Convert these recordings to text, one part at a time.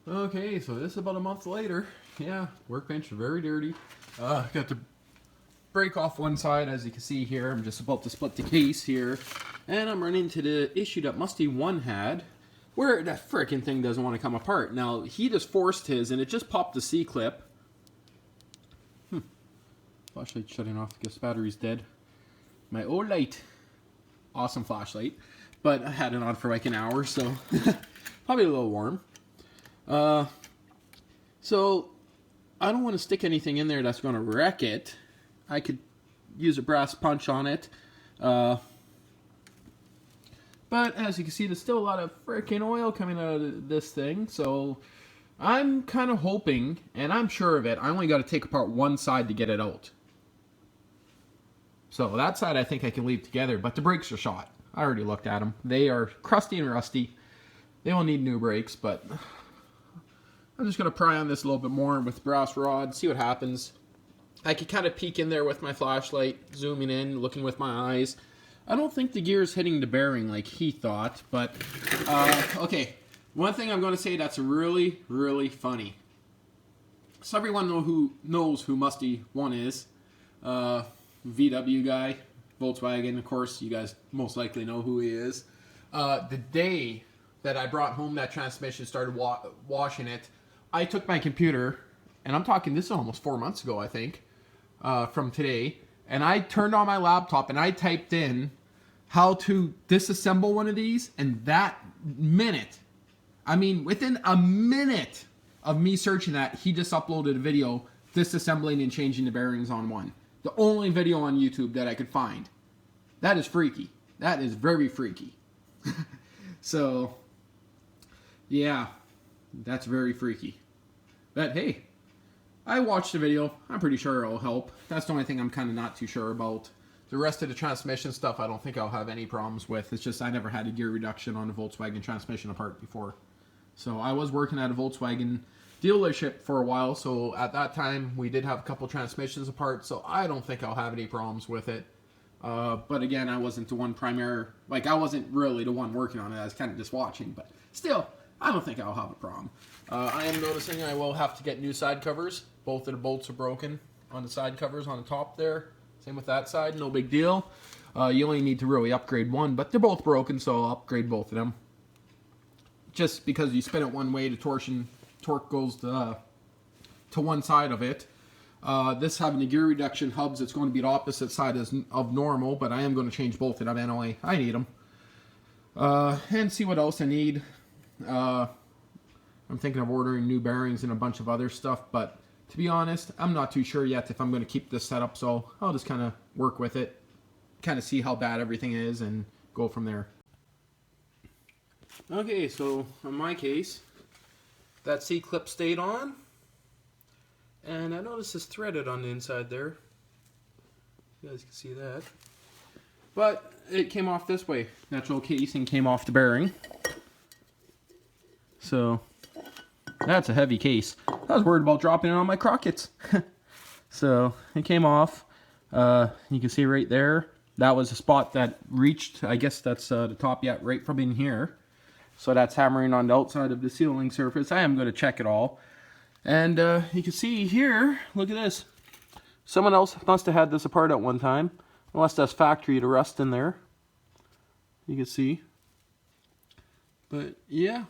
Okay, so this is about a month later. Yeah, workbench very dirty. Got to break off one side, as you can see here. I'm just about to split the case here. And I'm running into the issue that Musty 1 had, where that frickin' thing doesn't want to come apart. Now, he just forced his, and it just popped the C-clip. Flashlight shutting off, I guess battery's dead. My old light. Awesome flashlight. But I had it on for like an hour, so probably a little warm. So I don't want to stick anything in there that's going to wreck it. I could use a brass punch on it. But as you can see, there's still a lot of freaking oil coming out of this thing. So I'm kind of hoping, and I'm sure of it, I only got to take apart one side to get it out. So that side I think I can leave together, but the brakes are shot. I already looked at them. They are crusty and rusty. They will need new brakes, but I'm just going to pry on this a little bit more with brass rod, see what happens. I could kind of peek in there with my flashlight, zooming in, looking with my eyes. I don't think the gear is hitting the bearing like he thought, but okay. One thing I'm going to say that's really, really funny. So everyone knows who Musty 1 is. VW guy, Volkswagen, of course, you guys most likely know who he is. The day that I brought home that transmission, started washing it, I took my computer, and I'm talking, this is almost 4 months ago, I think, from today, and I turned on my laptop and I typed in how to disassemble one of these, and that minute, I mean, within a minute of me searching that, he just uploaded a video disassembling and changing the bearings on one. The only video on YouTube that I could find. That is freaky. That is very freaky. So, yeah, that's very freaky. But hey, I watched the video. I'm pretty sure it'll help. That's the only thing I'm kind of not too sure about. The rest of the transmission stuff, I don't think I'll have any problems with. It's just I never had a gear reduction on a Volkswagen transmission apart before. So I was working at a Volkswagen dealership for a while, so at that time we did have a couple transmissions apart, so I don't think I'll have any problems with it. But again, I wasn't the one I wasn't really the one working on it. I was kind of just watching, but still, I don't think I'll have a problem. I am noticing I will have to get new side covers. Both of the bolts are broken on the side covers on the top there. Same with that side, no big deal. You only need to really upgrade one, but they're both broken, so I'll upgrade both of them. Just because you spin it one way, the torque goes to one side of it. This having the gear reduction hubs, it's going to be the opposite side of normal, but I am going to change both of them anyway. I need them. And see what else I need. I'm thinking of ordering new bearings and a bunch of other stuff, but to be honest, I'm not too sure yet if I'm going to keep this setup, so I'll just kind of work with it, kind of see how bad everything is, and go from there. Okay, so in my case, that C-clip stayed on, and I noticed it's threaded on the inside there. You guys can see that. But it came off this way. Natural casing came off the bearing. So that's a heavy case. I was worried about dropping it on my Crockett's. So it came off. You can see right there. That was a spot that reached, I guess that's the top yet, right from in here. So that's hammering on the outside of the sealing surface. I am going to check it all. And you can see here, look at this. Someone else must have had this apart at one time. Unless that's factory to rust in there. You can see. But yeah.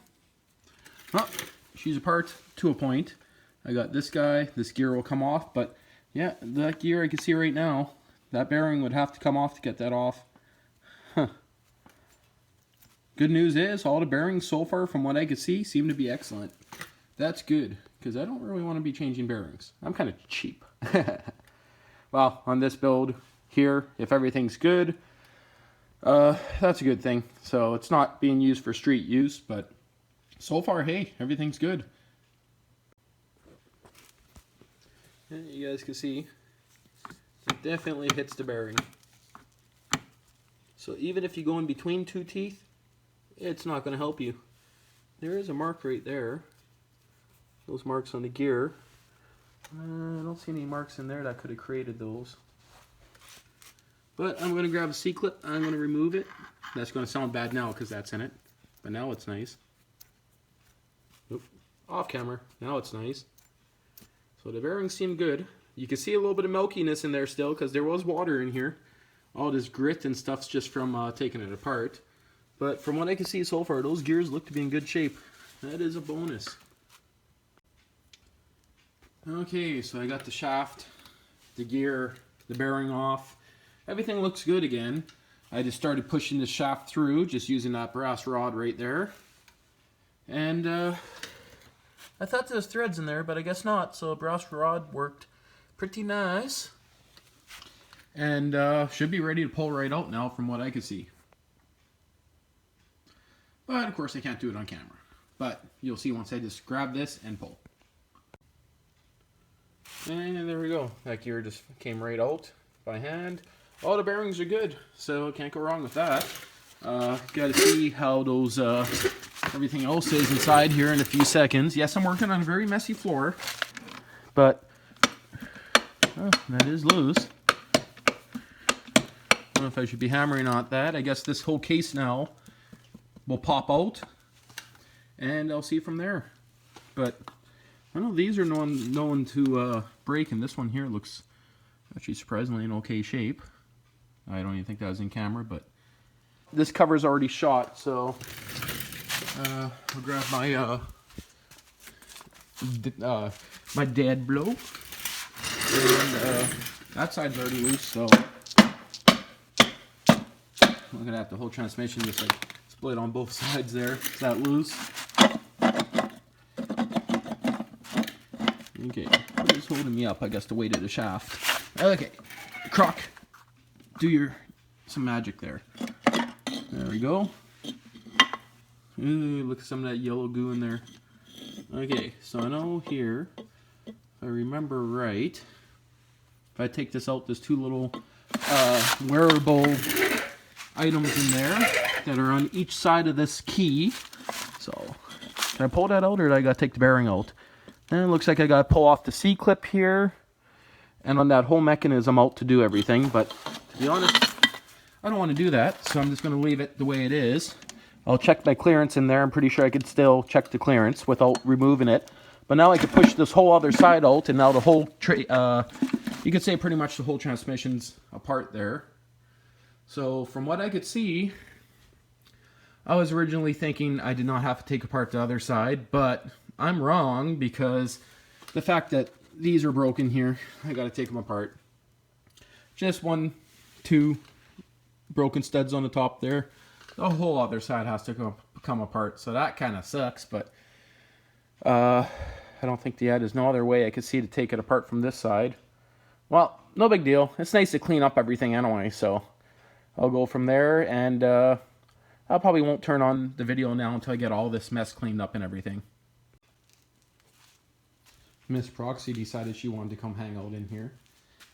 Well, she's apart to a point. I got this guy. This gear will come off. But yeah, that gear I can see right now. That bearing would have to come off to get that off. Huh. Good news is, all the bearings so far, from what I could see, seem to be excellent. That's good, because I don't really want to be changing bearings. I'm kind of cheap. Well, on this build here, if everything's good, that's a good thing. So it's not being used for street use, but so far, hey, everything's good. And you guys can see, it definitely hits the bearing. So even if you go in between two teeth, it's not going to help you. There is a mark right there. Those marks on the gear. I don't see any marks in there that could have created those. But I'm going to grab a C-clip. I'm going to remove it. That's going to sound bad now because that's in it. But now it's nice. Oop. off camera. Now it's nice. So the bearings seem good. You can see a little bit of milkiness in there still because there was water in here. All this grit and stuff's just from taking it apart. But from what I can see so far, those gears look to be in good shape. That is a bonus. Okay, so I got the shaft, the gear, the bearing off. Everything looks good again. I just started pushing the shaft through, just using that brass rod right there. And I thought there was threads in there, but I guess not. So a brass rod worked pretty nice. And should be ready to pull right out now from what I can see. But of course I can't do it on camera. But you'll see once I just grab this and pull. And there we go. That gear just came right out by hand. All the bearings are good, so can't go wrong with that. Got to see how those everything else is inside here in a few seconds. Yes, I'm working on a very messy floor, but that is loose. I don't know if I should be hammering on that. I guess this whole case now will pop out, and I'll see from there. But I know these are known to break, and this one here looks actually surprisingly in okay shape. I don't even think that was in camera, but this cover's already shot, so I'll grab my my dad blow, and that side's already loose. So look at that, the whole transmission just like split on both sides there. Is that loose? Okay, what is holding me up? I guess the weight of the shaft. Okay, Croc, do some magic there. There we go. Ooh, look at some of that yellow goo in there. Okay, so I know here, if I remember right, if I take this out, there's two little wearable items in there that are on each side of this key. So, can I pull that out, or do I gotta take the bearing out? And it looks like I gotta pull off the C-clip here, and on that whole mechanism out to do everything. But to be honest, I don't want to do that, so I'm just going to leave it the way it is. I'll check my clearance in there. I'm pretty sure I could still check the clearance without removing it. But now I can push this whole other side out, and now the whole you could say pretty much the whole transmission's apart there. So from what I could see, I was originally thinking I did not have to take apart the other side, but I'm wrong, because the fact that these are broken here, I got to take them apart. Just 1, 2 broken studs on the top there. The whole other side has to come apart, so that kind of sucks. But I don't think there's no other way I could see to take it apart from this side. Well, no big deal. It's nice to clean up everything anyway, so I'll go from there, and I probably won't turn on the video now until I get all this mess cleaned up and everything. Miss Proxy decided she wanted to come hang out in here.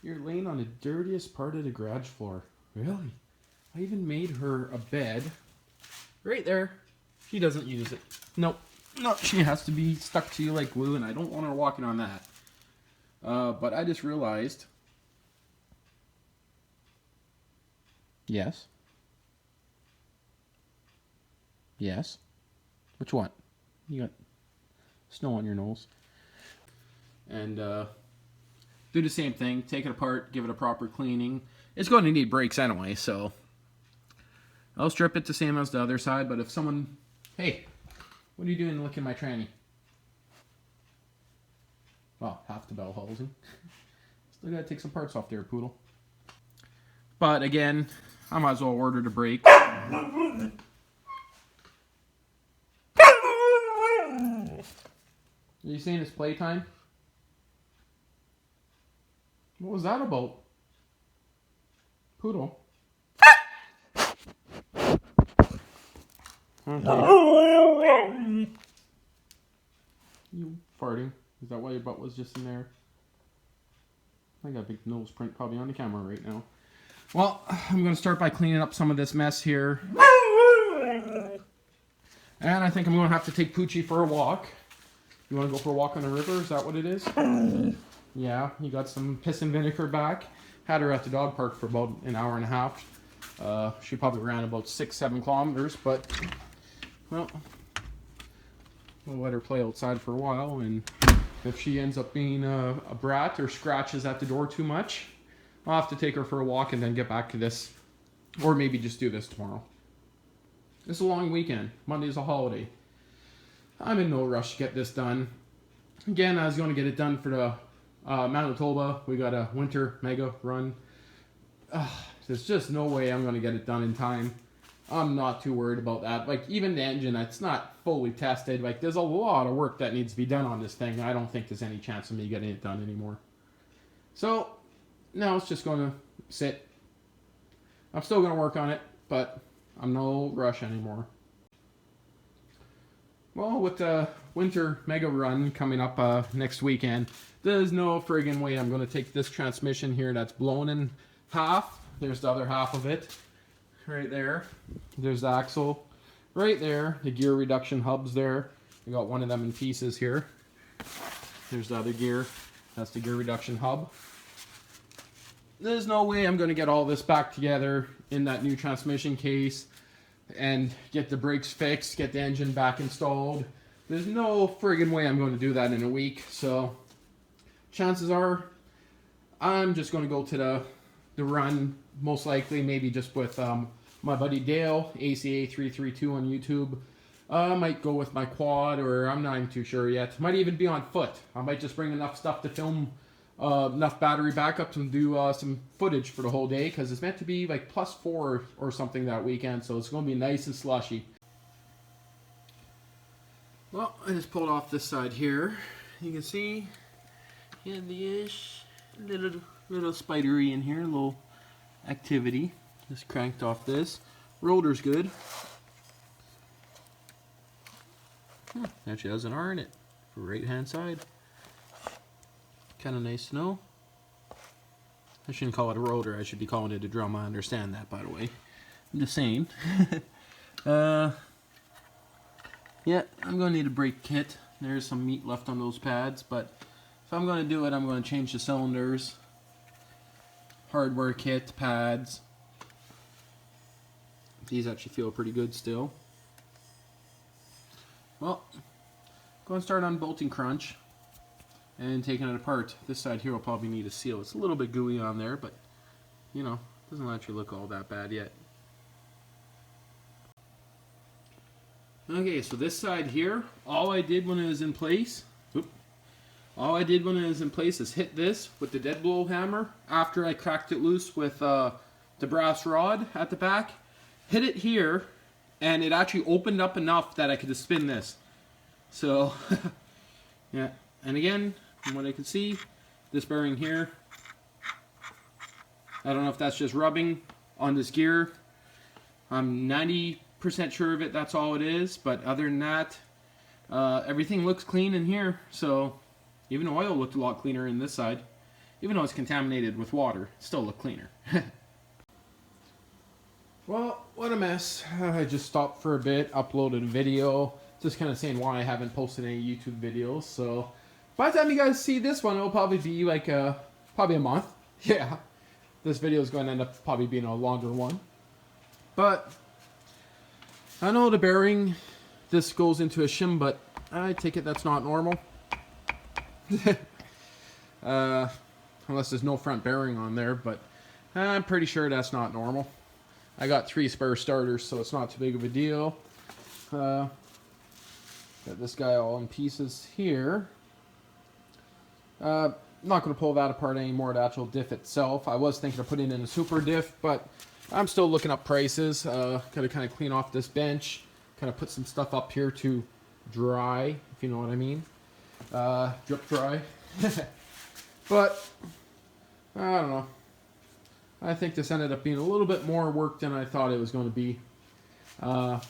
You're laying on the dirtiest part of the garage floor. Really? I even made her a bed. Right there. She doesn't use it. Nope. No, she has to be stuck to you like glue, and I don't want her walking on that. But I just realized. Yes. Yes. Which one? You got snow on your nose. And do the same thing. Take it apart, give it a proper cleaning. It's going to need brakes anyway, so I'll strip it the same as the other side. But if someone, hey, what are you doing licking my tranny? Well, half the bell housing. Still gotta take some parts off there, poodle. But again, I might as well order the brakes. Are you saying it's playtime? What was that about? Poodle. Okay. You farting? Is that why your butt was just in there? I got a big nose print probably on the camera right now. Well, I'm going to start by cleaning up some of this mess here. And I think I'm going to have to take Poochie for a walk. You want to go for a walk on the river? Is that what it is? Yeah, you got some piss and vinegar back. Had her at the dog park for about an hour and a half. She probably ran about 6-7 kilometers, but, well, we'll let her play outside for a while, and if she ends up being a brat or scratches at the door too much, I'll have to take her for a walk and then get back to this. Or maybe just do this tomorrow. It's a long weekend. Monday's a holiday. I'm in no rush to get this done. Again, I was going to get it done for the Manitoba. We got a winter mega run. There's just no way I'm going to get it done in time. I'm not too worried about that. Like, even the engine, it's not fully tested. Like, there's a lot of work that needs to be done on this thing. I don't think there's any chance of me getting it done anymore. So, now it's just going to sit. I'm still going to work on it, but I'm no rush anymore. Well, with the winter mega run coming up next weekend, there's no friggin' way I'm going to take this transmission here that's blown in half. There's the other half of it. Right there. There's the axle. Right there. The gear reduction hubs there. I got one of them in pieces here. There's the other gear. That's the gear reduction hub. There's no way I'm going to get all this back together in that new transmission case and get the brakes fixed, get the engine back installed. There's no friggin' way I'm going to do that in a week. So chances are I'm just going to go to the run, most likely maybe just with my buddy Dale, ACA332 on YouTube. I might go with my quad, or I'm not even too sure yet. Might even be on foot. I might just bring enough stuff to film enough battery backup to do some footage for the whole day, because it's meant to be like +4 or something that weekend, so it's going to be nice and slushy. Well, I just pulled off this side here. You can see the ish, little spidery in here, little activity. Just cranked off this. Rotor's good. Actually has an R in it for right hand side. Kind of nice to know. I shouldn't call it a rotor, I should be calling it a drum. I understand that, by the way. I'm just saying. Yeah, I'm going to need a brake kit. There's some meat left on those pads, but if I'm going to do it, I'm going to change the cylinders. Hardware kit, pads. These actually feel pretty good still. Well, go and start unbolting crunch and taking it apart. This side here will probably need a seal. It's a little bit gooey on there, but you know, doesn't actually look all that bad yet. Okay, so this side here, all I did when it was in place, is hit this with the dead blow hammer after I cracked it loose with the brass rod at the back. Hit it here, and it actually opened up enough that I could just spin this. So, yeah. And again, from what I can see, this bearing here, I don't know if that's just rubbing on this gear. I'm 90% sure of it, that's all it is. But other than that, everything looks clean in here. So, even the oil looked a lot cleaner in this side. Even though it's contaminated with water, it still looked cleaner. Well, what a mess. I just stopped for a bit, uploaded a video, just kind of saying why I haven't posted any YouTube videos. So by the time you guys see this one, it'll probably be like probably a month. Yeah, this video is going to end up probably being a longer one. But I know the bearing, this goes into a shim, but I take it that's not normal. Unless there's no front bearing on there, but I'm pretty sure that's not normal. I got 3 spare starters, so it's not too big of a deal. Got this guy all in pieces here. Not going to pull that apart anymore, the actual diff itself. I was thinking of putting in a super diff, but I'm still looking up prices. Got to kind of clean off this bench, kind of put some stuff up here to dry, if you know what I mean. Drip dry. But, I don't know. I think this ended up being a little bit more work than I thought it was going to be to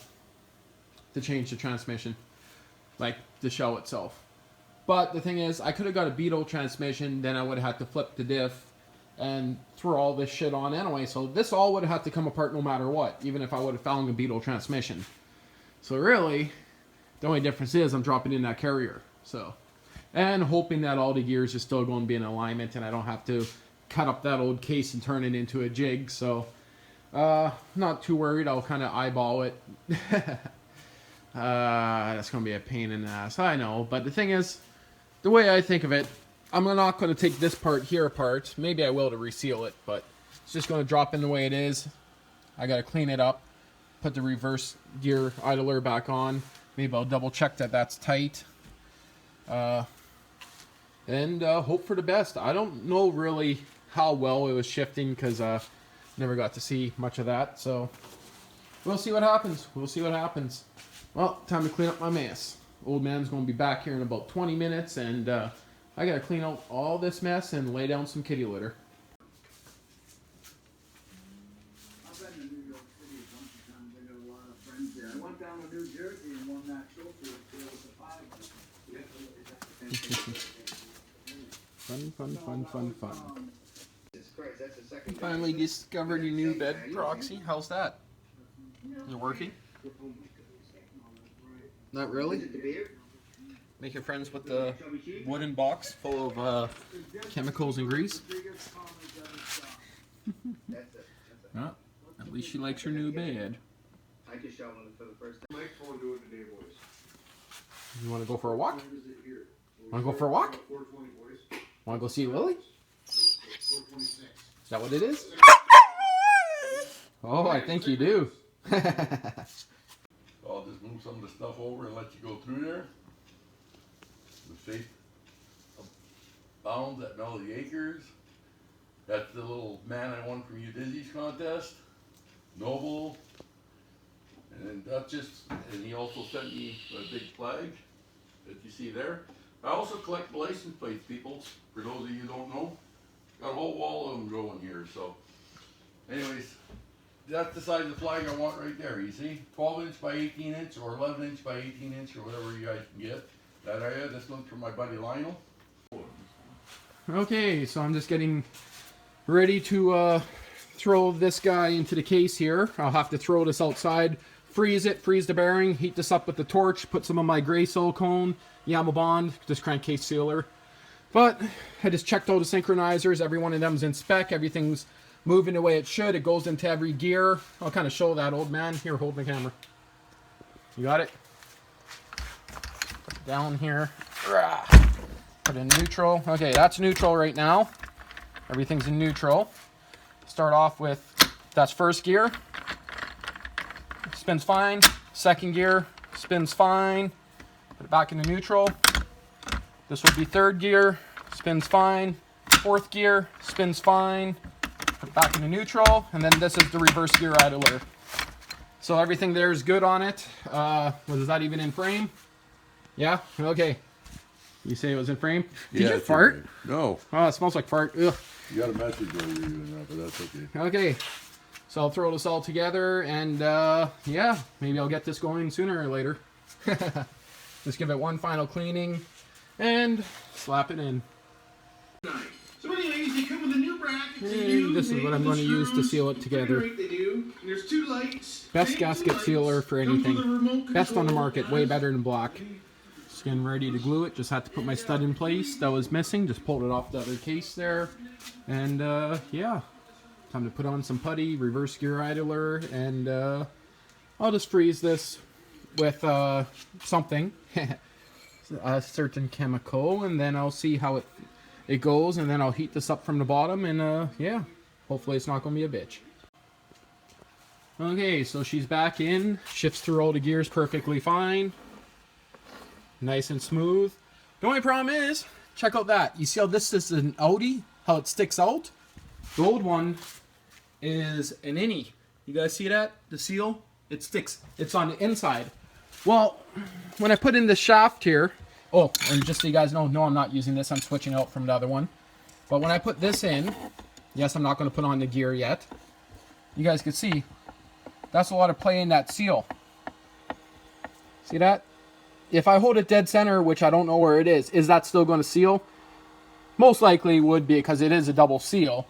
change the transmission, like the shell itself. But the thing is, I could have got a Beetle transmission, then I would have had to flip the diff and throw all this shit on anyway. So this all would have had to come apart no matter what, even if I would have found a Beetle transmission. So really, the only difference is I'm dropping in that carrier. So, and hoping that all the gears are still going to be in alignment and I don't have to cut up that old case and turn it into a jig. So not too worried. I'll kind of eyeball it. That's going to be a pain in the ass. I know, but the thing is, the way I think of it, I'm not going to take this part here apart. Maybe I will to reseal it, but it's just going to drop in the way it is. I got to clean it up, put the reverse gear idler back on. Maybe I'll double check that that's tight. And hope for the best. I don't know really how well it was shifting because never got to see much of that. So we'll see what happens. We'll see what happens. Well, time to clean up my mess. Old man's going to be back here in about 20 minutes, and I got to clean out all this mess and lay down some kitty litter. I've been to New York City a bunch of times. I got a lot of friends there. I went down to New Jersey and won that trophy up there with the five. Fun. Finally discovered your new bed proxy. How's that? Is it working? Not really? Make your friends with the wooden box full of chemicals and grease. Well, at least she likes her new bed. You want to go for a walk? Want to go for a walk? Want to go see Lily? Is that what it is? Oh, I think you do. I'll just move some of the stuff over and let you go through there. The Faith of Bounds at Melody Acres. That's the little man I won from Udizzy's contest. Noble. And then Duchess. And he also sent me a big flag that you see there. I also collect license plates, people, for those of you who don't know. Got a whole wall of them growing here, so. Anyways, that's the size of the flag I want right there, you see? 12 inch by 18 inch or 11 inch by 18 inch or whatever you guys can get. That area, this one's for my buddy Lionel. Okay, so I'm just getting ready to throw this guy into the case here. I'll have to throw this outside, freeze it, freeze the bearing, heat this up with the torch, put some of my gray silicone, Yama Bond, this crankcase sealer. But I just checked all the synchronizers, every one of them's in spec, everything's moving the way it should, it goes into every gear. I'll kind of show that, old man. Here, hold the camera. You got it? Put it down here. Put it in neutral. Okay, that's neutral right now. Everything's in neutral. Start off with, that's first gear. Spins fine. Second gear, spins fine. Put it back into neutral. This would be third gear, spins fine. Fourth gear, spins fine. Put it back into neutral. And then this is the reverse gear idler. So everything there is good on it. Was that even in frame? Yeah? Okay. You say it was in frame? Did you fart? No. Oh, it smells like fart. Ugh. You got a message over you doing that, but that's okay. Okay. So I'll throw this all together and yeah, maybe I'll get this going sooner or later. Just give it one final cleaning and slap it in. So anyways, they come with a new bracket. And this is what I'm going to use to seal it together. There's two lights. Best gasket sealer for anything. Best on the market, way better than black. Just getting ready to glue it. Just had to put my stud in place. That was missing. Just pulled it off the other case there. And yeah, time to put on some putty, reverse gear idler, and I'll just freeze this with something, a certain chemical, and then I'll see how it goes, and then I'll heat this up from the bottom, and yeah, hopefully it's not going to be a bitch. Okay, so she's back in, shifts through all the gears perfectly fine, nice and smooth. The only problem is, check out that. You see how this is an outie, how it sticks out? The old one is an innie. You guys see that? The seal? It sticks. It's on the inside. Well, when I put in the shaft here, oh, and just so you guys know, no, I'm not using this. I'm switching out from the other one. But when I put this in, yes, I'm not going to put on the gear yet. You guys can see, that's a lot of play in that seal. See that? If I hold it dead center, which I don't know where it is that still going to seal? Most likely would be, because it is a double seal.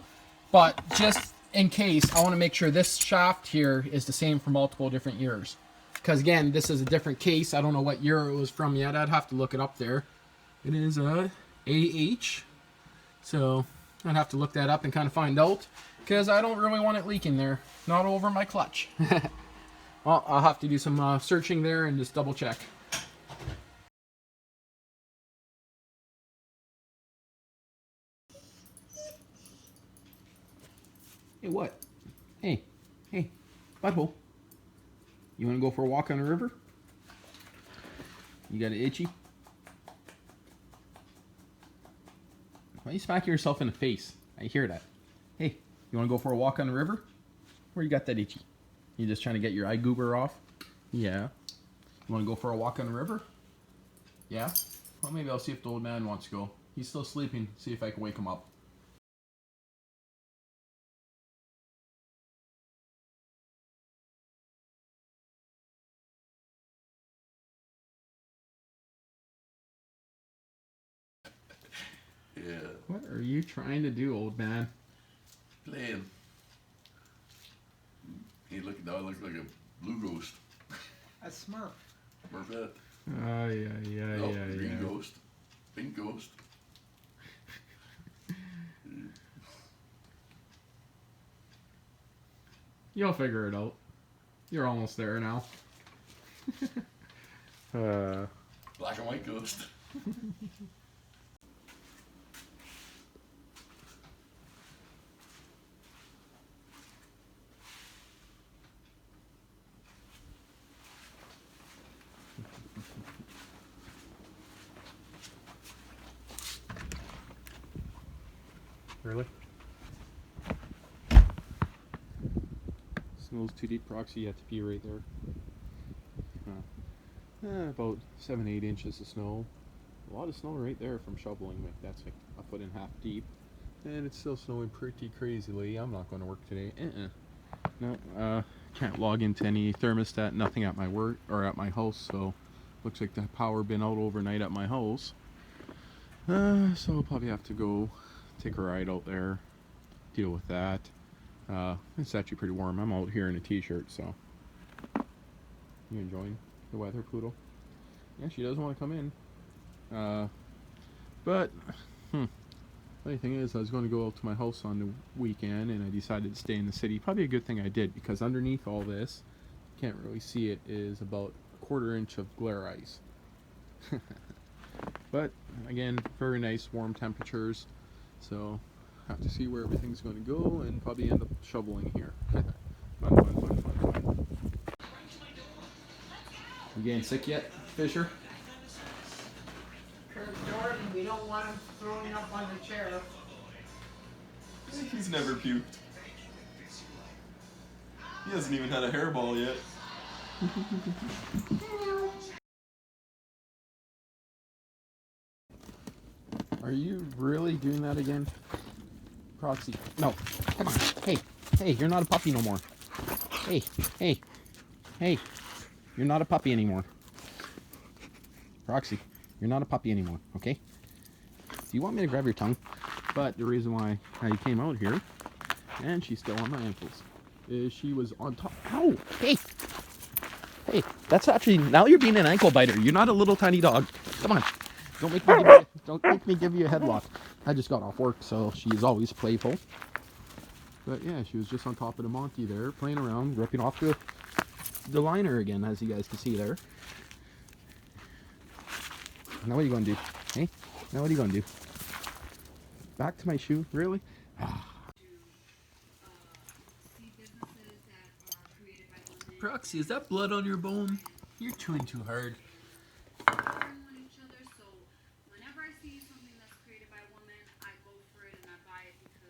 But just in case, I want to make sure this shaft here is the same for multiple different years. Because again, this is a different case. I don't know what year it was from yet. I'd have to look it up there. It is a AH. So I'd have to look that up and kind of find out. Because I don't really want it leaking there. Not over my clutch. Well, I'll have to do some searching there and just double check. Hey, what? Hey, butthole. You want to go for a walk on the river? You got it itchy? Why are you smacking yourself in the face? I hear that. Hey, you want to go for a walk on the river? Where you got that itchy? You just trying to get your eye goober off? Yeah. You want to go for a walk on the river? Yeah? Well, maybe I'll see if the old man wants to go. He's still sleeping. See if I can wake him up. Yeah, What are you trying to do, old man? playing. He looks like a blue ghost. A Smurf. Smurfette. Yeah, No, green ghost. Pink ghost. You'll figure it out. You're almost there now. Black and white ghost. Really? Snow's too deep, Proxy. You have to pee right there. About 7-8 inches of snow. A lot of snow right there from shoveling. Like that's like a foot and a half deep, and it's still snowing pretty crazily. I'm not going to work today. No, can't log into any thermostat. Nothing at my work or at my house. So looks like the power been out overnight at my house. So I'll probably have to go take a ride out there, deal with that. It's actually pretty warm. I'm out here in a t-shirt, so. You enjoying the weather, Poodle? Yeah, she does want to come in. But, funny thing is, I was going to go out to my house on the weekend, and I decided to stay in the city. Probably a good thing I did, because underneath all this, you can't really see it, is about a 1/4 inch of glare ice. But, again, very nice warm temperatures. So, have to see where everything's going to go, and probably end up shoveling here. Fun. You getting sick yet, Fisher? Jordan, we don't want him throwing up on the chair. He's never puked. He hasn't even had a hairball yet. Are you really doing that again? Proxy. No. Come on. Hey, you're not a puppy no more. Hey. You're not a puppy anymore. Proxy, you're not a puppy anymore, okay? Do you want me to grab your tongue? But the reason why I came out here, and she's still on my ankles, is she was on top. Ow! Hey, that's actually, now you're being an ankle biter. You're not a little tiny dog. Come on. Don't make me give you a headlock. I just got off work, so she's always playful. But yeah, she was just on top of the Monty there, playing around, ripping off the liner again, as you guys can see there. Now what are you going to do? Hey? Now what are you going to do? Back to my shoe? Really? Proxy, is that blood on your bone? You're chewing too hard.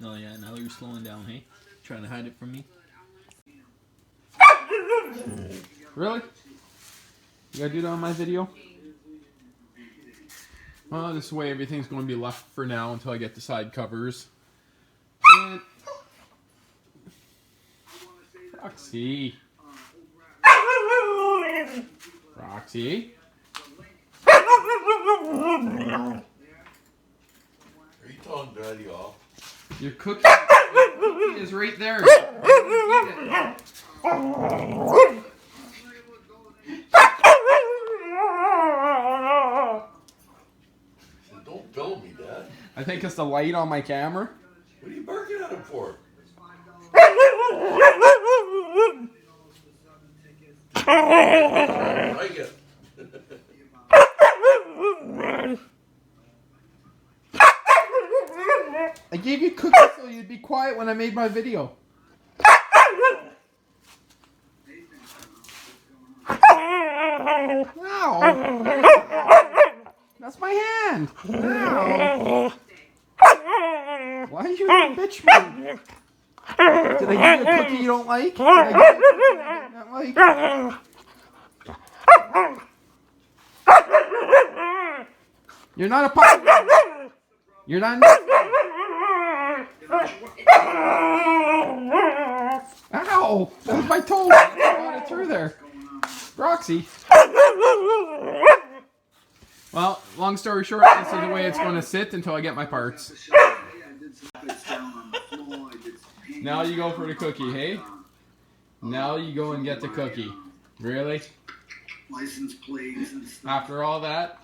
Oh yeah, now you're slowing down, hey? Trying to hide it from me? Really? You gotta do that on my video? Well, this way everything's going to be left for now until I get the side covers. And Roxy. Roxy. Are you telling Daddy off? Your cookie is right there. Eat it. Don't film me, Dad. I think it's the light on my camera. What are you barking at him for? Like it. I gave you cookies so you'd be quiet when I made my video. Ow! That's my hand! Ow! Why are you gonna bitch me? Did I give you a cookie you don't like? Did I give you a cookie you don't like? You're not a puppy. You're not. Ow! That was my toe. I got it through there. Roxy. Well, long story short, this is the way it's going to sit until I get my parts. Now you go for the cookie, hey? Now you go and get the cookie. Really? License plates and stuff. After all that?